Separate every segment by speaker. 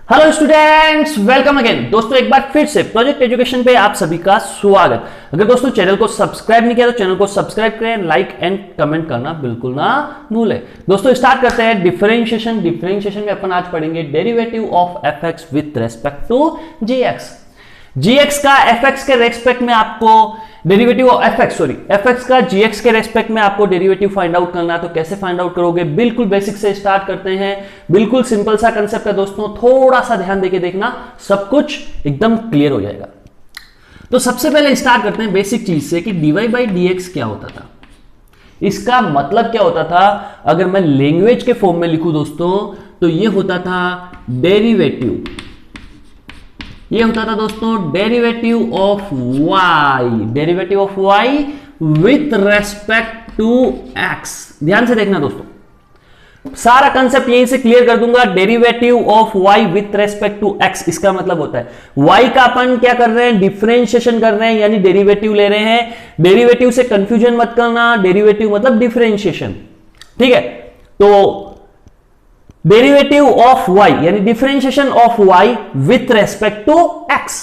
Speaker 1: Hello students, welcome again. दोस्तों एक बार फिर से प्रोजेक्ट एजुकेशन पे आप सभी का स्वागत। अगर दोस्तों चैनल को सब्सक्राइब नहीं किया तो चैनल को सब्सक्राइब करें, लाइक एंड कमेंट करना बिल्कुल ना भूलें। दोस्तों स्टार्ट करते हैं डिफरेंशिएशन। डिफरेंशिएशन में अपन आज पढ़ेंगे derivative of f with respect to g x का एफ के रेस्पेक्ट में आपको डेरिवेटिव ऑफ एफ का जी के रेस्पेक्ट में आपको डेरिवेटिव फाइंड आउट करना है। तो कैसे फाइंड आउट करोगे, बिल्कुल बेसिक से स्टार्ट करते हैं। बिल्कुल सिंपल सा कंसेप्ट है दोस्तों, थोड़ा सा ध्यान देके देखना, सब कुछ एकदम क्लियर हो जाएगा। तो सबसे पहले स्टार्ट करते हैं बेसिक चीज से कि dy बाई dx क्या होता था, इसका मतलब क्या होता था। अगर मैं लैंग्वेज के फॉर्म में लिखूं दोस्तों तो ये होता था डेरिवेटिव, ये होता था दोस्तों derivative of y with respect to x। ध्यान से देखना दोस्तों, सारा कंसेप्ट यहीं से क्लियर कर दूंगा। Derivative of y with respect to x, इसका मतलब होता है y का अपन क्या कर रहे हैं, डिफरेंशिएशन कर रहे हैं, यानी डेरिवेटिव ले रहे हैं। डेरिवेटिव से कंफ्यूजन मत करना, डेरिवेटिव मतलब डिफरेंशिएशन, ठीक है। तो डेरिवेटिव ऑफ y यानी differentiation of y with respect to x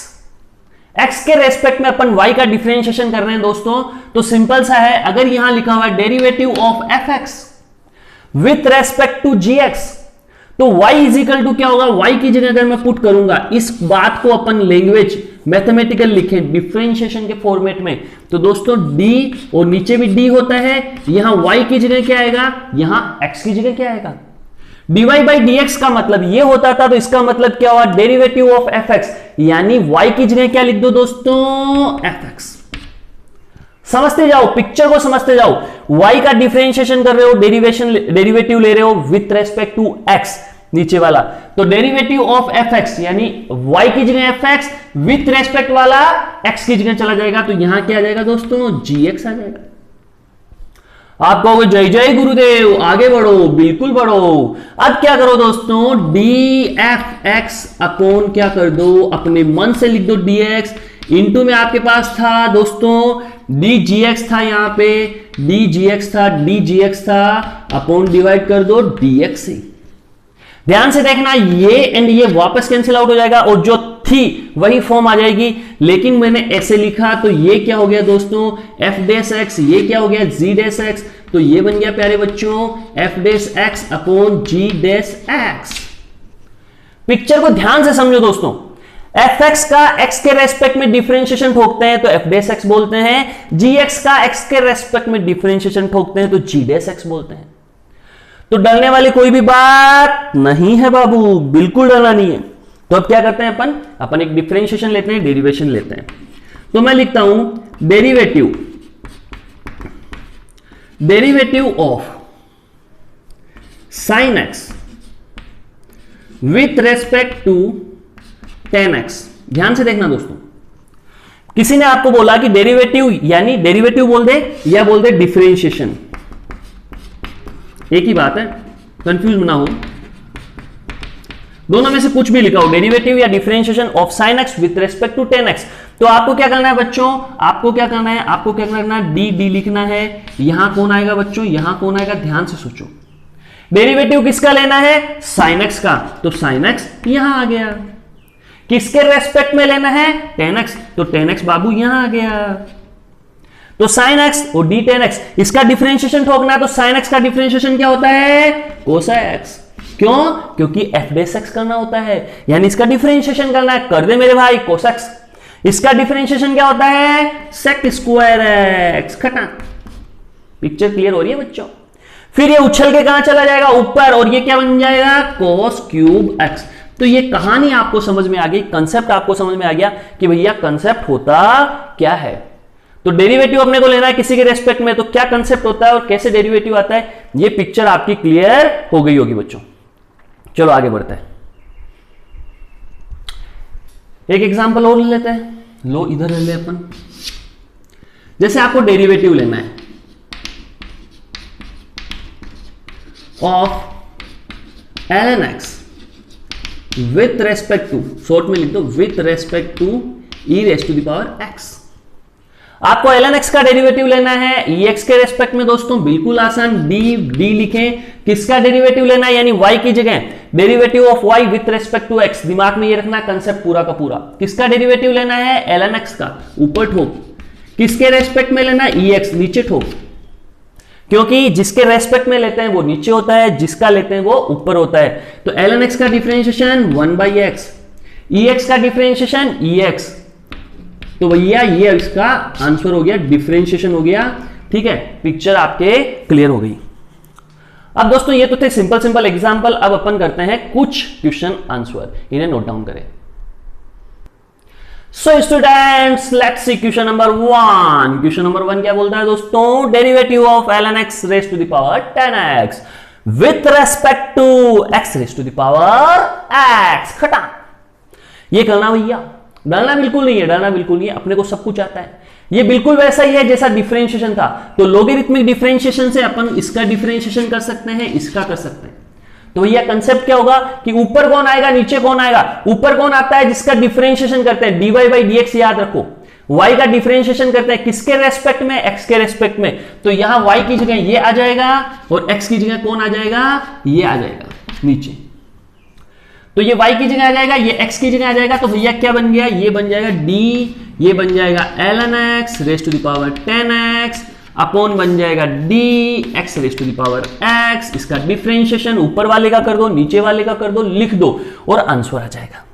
Speaker 1: के रेस्पेक्ट में अपन y का डिफरेंशिएशन कर रहे हैं दोस्तों। तो सिंपल सा है, अगर यहां लिखा हुआ है derivative of fx with respect to gx, तो y इज इक्वल टू क्या होगा, y की जगह अगर मैं पुट करूंगा इस बात को अपन लैंग्वेज मैथमेटिकल लिखें डिफरेंशिएशन के फॉर्मेट में, तो दोस्तों d और नीचे भी d होता है, यहां y की जगह क्या आएगा, यहां x की जगह क्या आएगा। dy बाई dx का मतलब ये होता था, तो इसका मतलब क्या हुआ, डेरिवेटिव ऑफ fx, यानी y की जगह क्या लिख दो दोस्तों, fx। समझते जाओ, पिक्चर को समझते जाओ। y का डिफरेंशिएशन कर रहे हो, डेरिवेटिव ले रहे हो विथ रेस्पेक्ट टू x, नीचे वाला, तो डेरिवेटिव ऑफ fx यानी y की जगह fx विथ रेस्पेक्ट वाला x की जगह चला जाएगा, तो यहां क्या आ जाएगा दोस्तों, gx आ जाएगा। आप कहोगे जय जय गुरुदेव, आगे बढ़ो, बिल्कुल बढ़ो। अब क्या करो दोस्तों, dfx अपॉन क्या कर दो, अपने मन से लिख दो dx, इनटू में आपके पास था दोस्तों dgx था, यहां पे dgx था अपॉन डिवाइड कर दो dx से। ध्यान से देखना, ये एंड ये वापस कैंसिल आउट हो जाएगा और जो थी वही फॉर्म आ जाएगी, लेकिन मैंने ऐसे लिखा तो ये क्या हो गया दोस्तों f डैश x, ये क्या हो गया g डैश x, तो ये बन गया प्यारे बच्चों f dash x upon g dash x। Picture को ध्यान से समझो दोस्तों, fx का x के रेस्पेक्ट में डिफरेंशिएशन ठोकते हैं तो f डैश x बोलते हैं, gx का x के रेस्पेक्ट में डिफरेंशिएशन ठोकते हैं तो g डैश x बोलते हैं। तो डरने वाली कोई भी बात नहीं है बाबू, बिल्कुल डरना नहीं है। तो अब क्या करते हैं अपन एक डिफरेंशिएशन लेते हैं, डेरिवेशन लेते हैं। तो मैं लिखता हूं derivative of sin x with respect to tan x। ध्यान से देखना दोस्तों, किसी ने आपको बोला कि डेरिवेटिव यानी डेरिवेटिव बोल दे या बोल दे डिफरेंशिएशन, एक ही बात है, कंफ्यूज ना हो, दोनों में से कुछ भी लिखा हो, डेरिवेटिव या differentiation of sin x with respect to tan x। तो आपको क्या करना है बच्चों, आपको क्या करना है, डी लिखना है। यहां कौन आएगा बच्चों, यहां कौन आएगा, ध्यान से सोचो। डेरिवेटिव किसका लेना है, sin x का, तो sin x यहां आ गया। किसके रेस्पेक्ट में लेना है, tan x, तो tan x बाबू यहां आ गया। तो sin x और d tan x, इसका डिफरेंशिएशन ठोकना है, तो sin x का डिफरेंशिएशन क्या होता है, cos x। क्यों, क्योंकि f डैश x करना होता है, यानी इसका डिफरेंशिएशन करना है, कर दे मेरे भाई cos x। इसका डिफरेंशिएशन क्या होता है, sec स्क्वायर x। खटा, पिक्चर क्लियर हो रही है बच्चों। फिर ये उछल के कहां चला जाएगा, ऊपर, और ये क्या बन जाएगा, cos क्यूब x। तो ये कहानी आपको समझ में आ गई, कंसेप्ट आपको समझ में आ गया कि भैया कंसेप्ट होता क्या है। तो डेरिवेटिव अपने को लेना है किसी के रेस्पेक्ट में, तो क्या कंसेप्ट होता है और कैसे डेरिवेटिव आता है, ये पिक्चर आपकी क्लियर हो गई होगी बच्चों। चलो आगे बढ़ते हैं, एक एग्जांपल और ले लेते हैं। लो इधर ले ले अपन, जैसे आपको डेरिवेटिव लेना है of ln x with respect to, short में लिख दो with respect to e raise to the power x। आपको ln x का डेरिवेटिव लेना है ex के रेस्पेक्ट में दोस्तों, बिल्कुल आसान, डी लिखें। किसका डेरिवेटिव लेना है, यानी y की जगह derivative of y with respect to x, दिमाग में ये रखना कंसेप्ट पूरा का पूरा। किसका डेरिवेटिव लेना है? ln x का, ऊपर ठोक। किसके रेस्पेक्ट में लेना है? ex, नीचे ठोक। क्योंकि जिसके रेस्पेक्ट में लेते हैं वो नीचे होता है, जिसका लेते हैं वो ऊपर होता है। तो ln x का डिफरेंशिएशन 1/x, ex का डिफरेंशिएशन ex। तो भैया ये इसका आंसर हो गया, डिफरेंशिएशन हो गया। ठीक है, पिक्चर आपके क्लियर हो गई। अब दोस्तों ये तो थे सिंपल सिंपल एग्जांपल। अब अपन करते हैं कुछ क्वेश्चन आंसर, इन्हें नोट डाउन करें। So students let's see question number 1। Question number 1 क्या बोलता है दोस्तों? Derivative of ln x raise to the power 10x with respect to x raise to the power x। खटा ये करना भैया, डालना बिल्कुल नहीं है, डालना बिल्कुल नहीं है, अपने को सब कुछ आता है। ये बिल्कुल वैसा ही है जैसा डिफरेंशिएशन था। तो लोगरिथमिक डिफरेंशिएशन से अपन इसका डिफरेंशिएशन कर सकते हैं, इसका कर सकते हैं। तो भैया कंसेप्ट क्या होगा कि ऊपर कौन आएगा, नीचे कौन आएगा? ऊपर कौन आता है? जिसका डिफरेंशिएशन करते हैं, dy/dx याद रखो। y का डिफरेंशिएशन करते हैं किसके रेस्पेक्ट में? x के रेस्पेक्ट में। तो यहां y की जगह ये आ जाएगा और x की जगह कौन आ जाएगा? ये आ जाएगा नीचे। तो ये y की जगह आ जाएगा, ये x की जगह आ जाएगा। तो भैया क्या बन गया? ये बन जाएगा d, ये बन जाएगा ln x raise to the power 10x upon बन जाएगा d x raise to the power x। इसका डिफरेंशिएशन ऊपर वाले का कर दो, नीचे वाले का कर दो, लिख दो और आंसर आ जाएगा।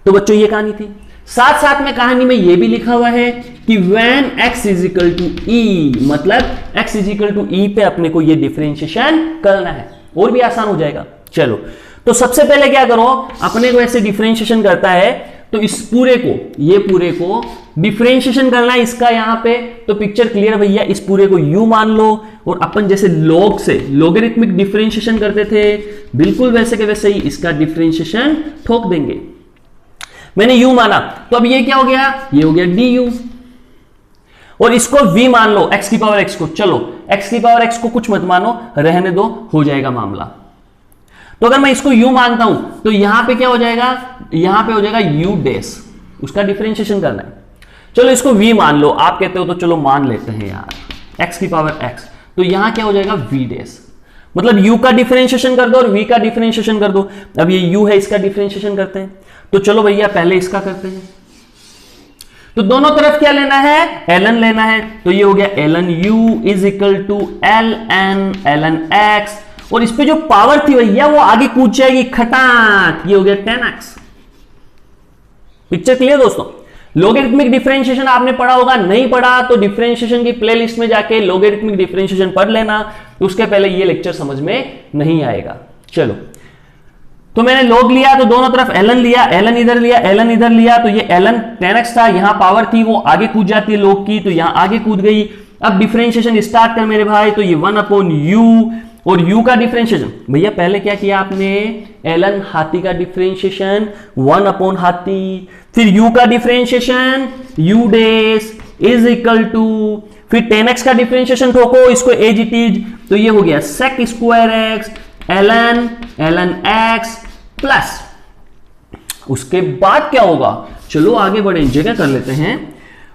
Speaker 1: तो बच्चों ये कहानी थी। साथ साथ में कहानी में ये भी लिखा हुआ है कि when x is equal to e, मतलब x is equal to e पे अपने को ये डिफरेंशिएशन करना है, और भी आसान हो जाएगा। चलो तो सबसे पहले क्या करो, अपने को ऐसे डिफरेंशिएशन करता है तो इस पूरे को, ये पूरे को डिफरेंशिएशन करना है इसका यहां पे। तो पिक्चर क्लियर भैया, इस पूरे को u मान लो और अपन जैसे log से लोगरिथमिक डिफरेंशिएशन करते थे बिल्कुल वैसे के वैसे ही इसका डिफरेंशिएशन ठोक देंगे। मैंने u माना तो अब ये क्या हो गया? ये हो गया du और इसको v मान लो, x की पावर x को। चलो x की पावर x को कुछ मत मानो, रहने दो, हो जाएगा मामला। तो अगर मैं इसको u मानता हूं तो यहां पे क्या हो जाएगा? यहां पे हो जाएगा u डैश, उसका डिफरेंशिएशन करना है। चलो इसको v मान लो, आप कहते हो तो चलो मान लेते हैं यार, x की पावर x। तो यहां क्या हो जाएगा? v डैश, मतलब u का डिफरेंशिएशन कर दो और v का डिफरेंशिएशन कर दो। अब ये u है, इसका डिफरेंशिएशन करते हैं। तो चलो भैया पहले इसका करते हैं। तो दोनों तरफ क्या लेना है? ln लेना है। तो ये हो गया ln u is equal to ln x, और इस पे जो पावर थी भैया वो आगे कूद जाएगी, खटाक, ये हो गया 10x। पिक्चर क्लियर दोस्तों? लोगरिथमिक डिफरेंशिएशन आपने पढ़ा होगा, नहीं पढ़ा तो डिफरेंशिएशन की प्लेलिस्ट में जाके लोगरिथमिक डिफरेंशिएशन पढ़ लेना, तो उसके पहले ये लेक्चर समझ में नहीं आएगा। चलो तो मैंने log लिया तो दोनों तरफ ln लिया, ln इधर लिया, ln इधर लिया। तो ये ln 10x था, यहां पावर थी वो आगे कूद जाती है log की, तो यहां आगे कूद गई। अब डिफरेंशिएशन स्टार्ट कर मेरे भाई। तो ये 1/u और u का डिफरेंशिएशन भैया पहले क्या किया आपने? ln हाथी का डिफरेंशिएशन 1 हाथी, फिर u का differentiation u dash is equal to, फिर 10x का डिफरेंशिएशन ठोको इसको एज इट इज। तो ये हो गया sec square x ln x plus, उसके बाद क्या होगा? चलो आगे बढ़े, जगह कर लेते हैं।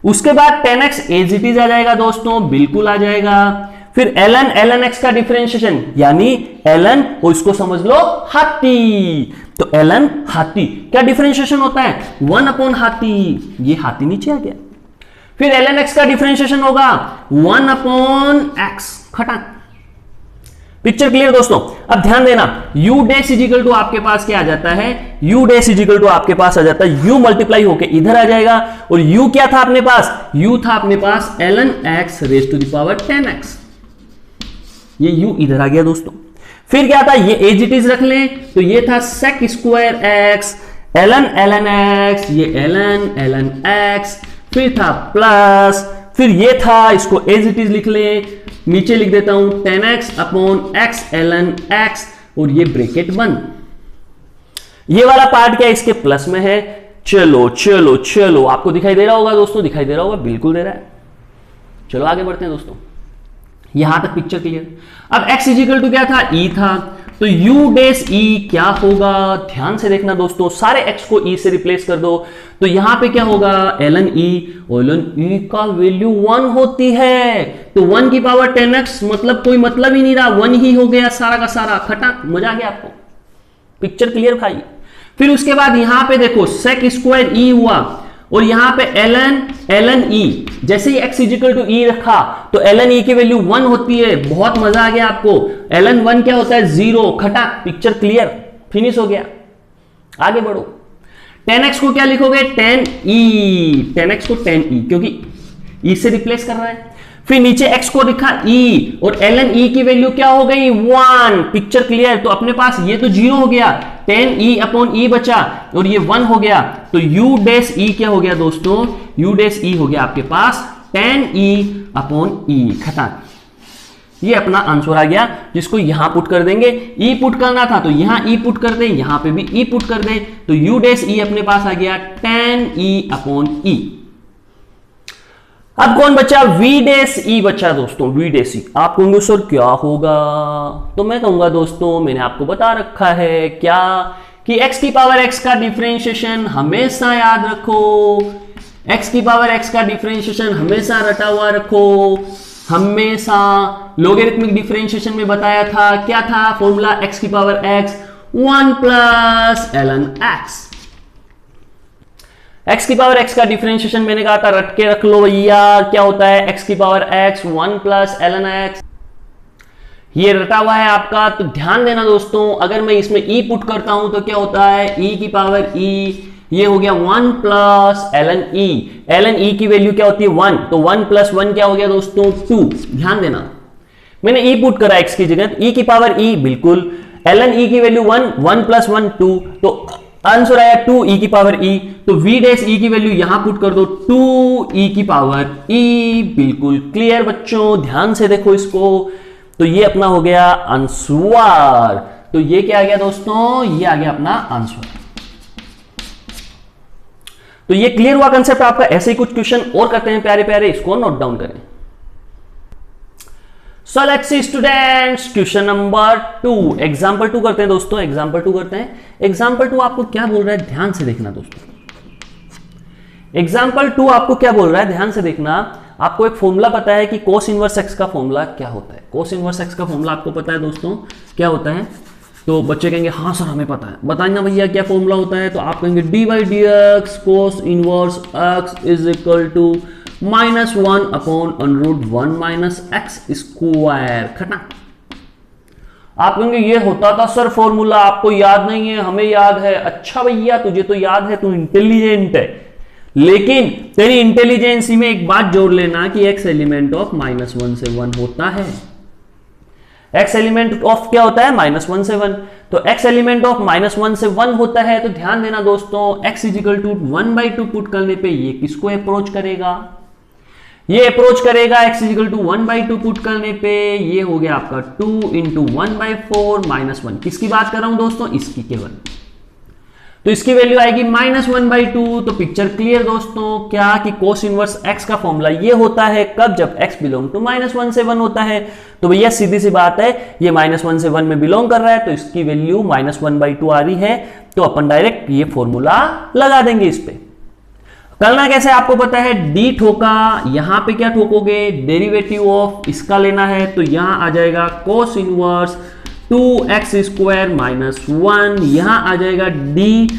Speaker 1: उसके बाद 10x एज इट इज आ जाएगा दोस्तों, बिल्कुल आ जाएगा। फिर ln x का डिफरेंशिएशन यानी ln, और इसको समझ लो हाथी। तो ln हाथी क्या डिफरेंशिएशन होता है? 1 हाथी, ये हाथी नीचे आ गया। फिर ln x का डिफरेंशिएशन होगा 1/x, खटाक। पिक्चर क्लियर दोस्तों? अब ध्यान देना, u dash is equal to आपके पास क्या आ जाता है? u dash is equal to आपके पास आ जाता है u मल्टीप्लाई होके इधर आ जाएगा, और u क्या था अपने पास? u था अपने पास ln x raise to the power 10x। ये u इधर आ गया दोस्तों। फिर क्या था? ये एज इट इज रख लें, तो ये था sec square x ln x, ये ln x, फिर था प्लस, फिर ये था, इसको एज इट इज लिख लें, नीचे लिख देता हूं 10x/x ln x, और ये ब्रैकेट बंद। ये वाला पार्ट क्या इसके प्लस में है? चलो चलो चलो, आपको दिखाई दे रहा होगा दोस्तों, दिखाई दे रहा होगा, बिल्कुल दे रहा है। चलो आगे बढ़ते हैं दोस्तों, यहां तक पिक्चर क्लियर। अब x इज इक्वल टू क्या था? e था, तो u डैश e क्या होगा? ध्यान से देखना दोस्तों, सारे x को e से रिप्लेस कर दो। तो यहां पे क्या होगा? ln e, और ln e का वैल्यू 1 होती है, तो 1 की पावर 10x, मतलब कोई मतलब ही नहीं रहा, 1 ही हो गया सारा का सारा, खटाक। मजा आ गया आपको? पिक्चर क्लियर भाई। फिर उसके बाद यहां पे देखो सेक स्क्वायर ई हुआ और यहां पे ln e, जैसे ही x इजिकल टू ई रखा तो ln e की वैल्यू 1 होती है। बहुत मजा आ गया आपको। ln 1 क्या होता है 0, खटाक, पिक्चर क्लियर, फिनिश हो गया। आगे बढ़ो। 10x को क्या लिखोगे 10e, 10x को 10e क्योंकि e से रिप्लेस कर रहा है। फिर नीचे x को लिखा e और ln e की वैल्यू क्या हो गई 1, पिक्चर क्लियर। तो अपने पास ये तो 0 हो गया, 10e अपॉन e बचा और ये 1 हो गया, तो u डैश e क्या हो गया दोस्तों, u डैश e हो गया आपके पास 10e अपॉन e, खत्म। ये अपना आंसर आ गया, जिसको यहां पुट कर देंगे। e पुट करना था तो यहां e पुट कर दे, यहां पे भी e पुट कर दे, तो u डैश e अपने पास आ गया 10e अपॉन e। अब कौन बचा v डैश e बचा दोस्तों, v डैश e। आप कहोगे सर क्या होगा, तो मैं कहूंगा दोस्तों मैंने आपको बता रखा है क्या कि x की पावर x का डिफरेंशिएशन हमेशा याद रखो, x की पावर x का डिफरेंशिएशन हमेशा रटा हुआ रखो, हमेशा। लॉगरिथमिक डिफरेंशिएशन में बताया था क्या था फॉर्मूला, x की power x 1 plus ln x। x की पावर x का डिफरेंशिएशन मैंने कहा था रट के रख लो भैया, क्या होता है x की power x 1 plus ln x, ये रटा हुआ है आपका। तो ध्यान देना दोस्तों, अगर मैं इसमें e पुट करता हूं तो क्या होता है e की पावर e, ये हो गया 1 plus ln e, ln e की वैल्यू क्या होती है 1, तो 1 प्लस 1 क्या हो गया दोस्तों 2। ध्यान देना मैंने e पुट करा x की जगह, e की पावर e बिल्कुल, ln e की वैल्यू 1, 1 प्लस 1 2, तो आंसर आया 2 e की पावर e। तो v डैश e की वैल्यू यहां पुट कर दो 2 e की पावर e, बिल्कुल क्लियर बच्चों, ध्यान से देखो इसको। तो ये अपना हो गया आंसर। तो ये क्या आ गया दोस्तों, ये आ गया अपना आंसर। तो ये क्लियर हुआ कंसेप्ट आपका। ऐसे ही कुछ क्वेश्चन और करते हैं प्यारे प्यारे, इसको नोट डाउन करें। So let's see students, question number 2, example 2 करते हैं दोस्तों, एग्जांपल 2 करते हैं। एग्जांपल 2 आपको क्या बोल रहा है, ध्यान से देखना दोस्तों। एग्जांपल 2 आपको क्या बोल रहा है, ध्यान से देखना। आपको एक फॉर्मूला पता है कि cos इनवर्स x का फॉर्मूला क्या होता है। cos इनवर्स x का फॉर्मूला आपको पता है दोस्तों क्या होता है। तो बच्चे कहेंगे हाँ सर हमें पता है, बताइए भैया क्या फॉर्मूला होता है। तो आप कहेंगे d by d x cos inverse x is equal to -1 upon √1 minus x square, खत्म। आप कहेंगे ये होता था सर फॉर्मूला, आपको याद नहीं है, हमें याद है। अच्छा भैया तुझे तो याद है, तू इंटेलिजेंट है, लेकिन तेरी इंटेलिजेंसी में एक बात जोड़ लेना कि x एलिमेंट ऑफ -1 से 1 होता है। x एलिमेंट ऑफ क्या होता है -1 से 1, तो x एलिमेंट ऑफ -1 से 1 होता है। तो ध्यान देना दोस्तों, x इजिकल टू 1/2 पुट करने पे ये किसको अप्रोच करेगा, ये अप्रोच करेगा x इजिकल टू 1/2 पुट करने पे, ये हो गया आपका 2 इंटू 1/4 -1। किसकी बात कर रहा हूं दोस्तों, इसकी केवल। तो इसकी वैल्यू आएगी -1/2। तो पिक्चर क्लियर दोस्तों, क्या कि cos इनवर्स x का फॉर्मूला ये होता है कब, जब x बिलोंग टू -1 से 1 होता है। तो भैया सीधी सी बात है, ये -1 से 1 में बिलोंग कर रहा है, तो इसकी वैल्यू -1/2 आ रही है। तो अपन डायरेक्ट ये फॉर्मूला लगा देंगे इस पे। करना कैसे आपको पता है, डी ठोका, यहां पे क्या ठोकोगे, डेरिवेटिव ऑफ इसका लेना है, तो यहां आ जाएगा cos इनवर्स 2x स्क्वायर -1, यहां आ जाएगा d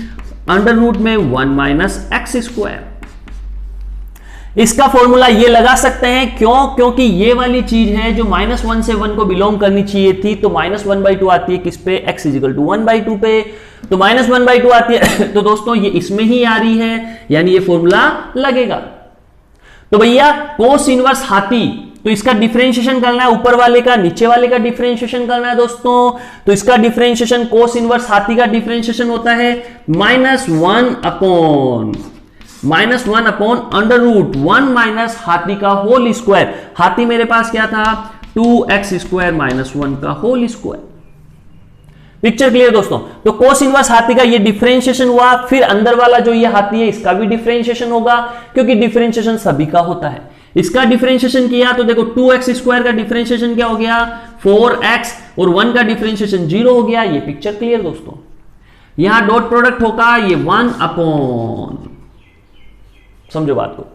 Speaker 1: अंडर रूट में 1 माइनस एक्स स्क्वायर। इसका फॉर्मूला ये लगा सकते हैं, क्यों, क्योंकि ये वाली चीज है जो -1 से 1 को बिलोंग करनी चाहिए थी। तो -1/2 आती है किस पे, x इजिकल टू 1/2 पे, तो -1/2 आती है। तो दोस्तों ये इसमें ही आ रही है, यानी ये फॉर्मूला लगेगा। तो भैया कोस इनवर्स हाथी, तो इसका डिफरेंशिएशन करना है, ऊपर वाले का नीचे वाले का डिफरेंशिएशन करना है दोस्तों। तो इसका डिफरेंशिएशन कोस इनवर्स हाथी का डिफरेंशिएशन होता है -1 अपॉन अंडर रूट 1 माइनस हाथी का होल स्क्वायर। हाथी मेरे पास क्या था, 2x स्क्वायर -1 का होल स्क्वायर। पिक्चर क्लियर दोस्तों। तो कोस इनवर्स हाथी का ये डिफरेंशिएशन हुआ, फिर अंदर वाला जो ये हाथी है इसका भी डिफरेंशिएशन होगा, क्योंकि डिफरेंशिएशन सभी का होता है। इसका डिफरेंशिएशन किया तो देखो 2x स्क्वायर का डिफरेंशिएशन क्या हो गया 4x, और 1 का डिफरेंशिएशन 0 हो गया। ये पिक्चर क्लियर दोस्तों। यहां डॉट प्रोडक्ट होगा, ये 1 अपॉन, समझो बात को।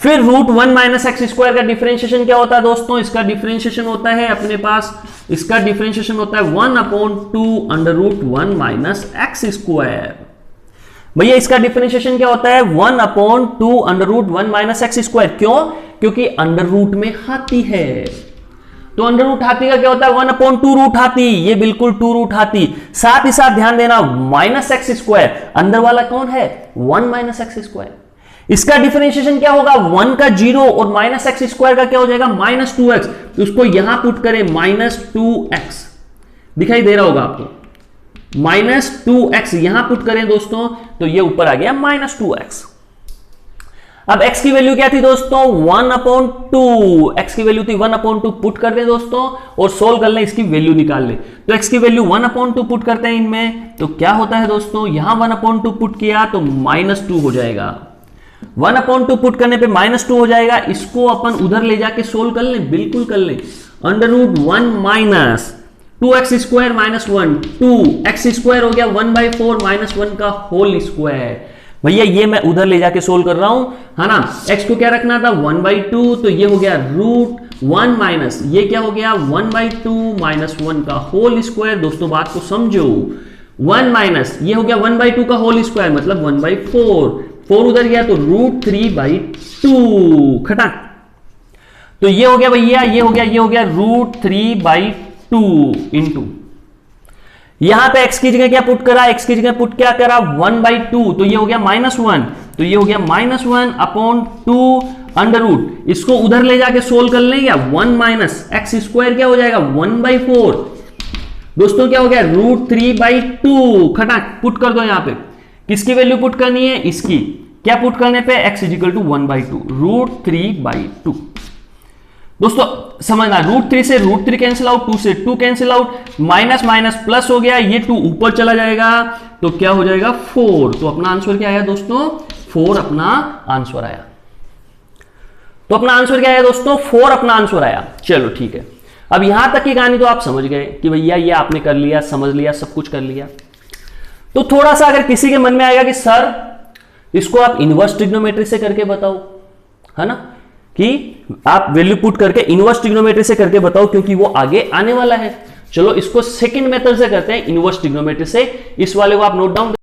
Speaker 1: फिर रूट 1 माइनस एक्स स्क्वायर का डिफरेंशिएशन क्या होता है दोस्तों, इसका डिफरेंशिएशन होता है अपने पास, इसका डिफरेंशिएशन होता है 1/2 under root 1 minus x square. भैया इसका डिफरेंशिएशन क्या होता है 1/2 under root 1 minus x square. क्यों? क्योंकि अंडर रूट में हाथी है, तो अंडर रूट हाथी का क्या होता है 1/2 रूट हाथी, ये बिल्कुल 2 रूट हाथी। साथ ही साथ ध्यान देना माइनस एक्स स्क्वायर, अंदर वाला कौन है 1 माइनस एक्स स्क्वायर। इसका डिफरेंशिएशन क्या होगा 1 का 0 और माइनस एक्स स्क्वायर का क्या हो जाएगा -2x, तो उसको यहां पुट करें -2x, दिखाई दे रहा होगा आपको, -2x यहां पुट करें दोस्तों तो ये ऊपर आ गया -2x। अब x की वैल्यू क्या थी दोस्तों 1/2, x की वैल्यू थी 1/2, पुट कर दें दोस्तों और सोल्व कर लें, इसकी वैल्यू निकाल लें। तो x की वैल्यू 1/2 पुट करते हैं इनमें, तो क्या होता है दोस्तों यहां 1/2 पुट किया तो -2 हो जाएगा, 1/2 पुट करने पे -2 हो जाएगा। इसको अपन उधर ले जाके सोल्व कर लें, बिल्कुल कर लें। Under root 1 minus 2x square minus 1, 2x square हो गया 1/4 माइनस 1 का होल स्क्वायर। भैया ये मैं उधर ले जाके सोल्व कर रहा हूं, है ना। x को क्या रखना था 1/2, तो ये हो गया रूट 1 माइनस ये क्या हो गया 1/2 माइनस 1 का होल स्क्वायर। दोस्तों बात को समझो, 1 माइनस ये हो गया 1/2 का होल स्क्वायर मतलब 1/4, 4 उधर गया तो रूट 3/2 खटा, तो ये हो गया भैया, ये हो गया रूट 3/2 इंटू यहां पे x की जगह क्या पुट करा, x की जगह पुट क्या करा 1/2, तो ये हो गया -1, तो ये हो गया -1/2 अंडर रूट, इसको उधर ले जाके सोल्व कर लेंगे 1 माइनस एक्स स्क्वायर क्या हो जाएगा 1/4, दोस्तों क्या हो गया रूट 3/2 खटाक पुट कर दो। यहां पे किसकी वैल्यू पुट करनी है, इसकी, क्या पुट करने पे x is equal to 1/2 root 3/2। दोस्तों समझना, रूट 3 से रूट 3 कैंसिल आउट, 2 से 2 cancel out, minus minus plus हो गया, ये 2 ऊपर चला जाएगा तो क्या हो जाएगा 4, तो अपना आंसर क्या आया दोस्तों 4 अपना आंसर आया। तो अपना आंसर क्या आया दोस्तों 4 अपना आंसर आया। चलो ठीक है, अब यहां तक की कहानी तो आप समझ गए कि भैया ये आपने कर लिया, समझ लिया, सब कुछ कर लिया। तो थोड़ा सा अगर किसी के मन में आएगा कि सर इसको आप इनवर्स ट्रिग्नोमेट्री से करके बताओ, है ना, कि आप वैल्यू पुट करके इनवर्स ट्रिग्नोमेट्री से करके बताओ क्योंकि वो आगे आने वाला है। चलो इसको सेकंड मेथड से करते हैं, इनवर्स ट्रिग्नोमेट्री से। इस वाले को आप नोट डाउन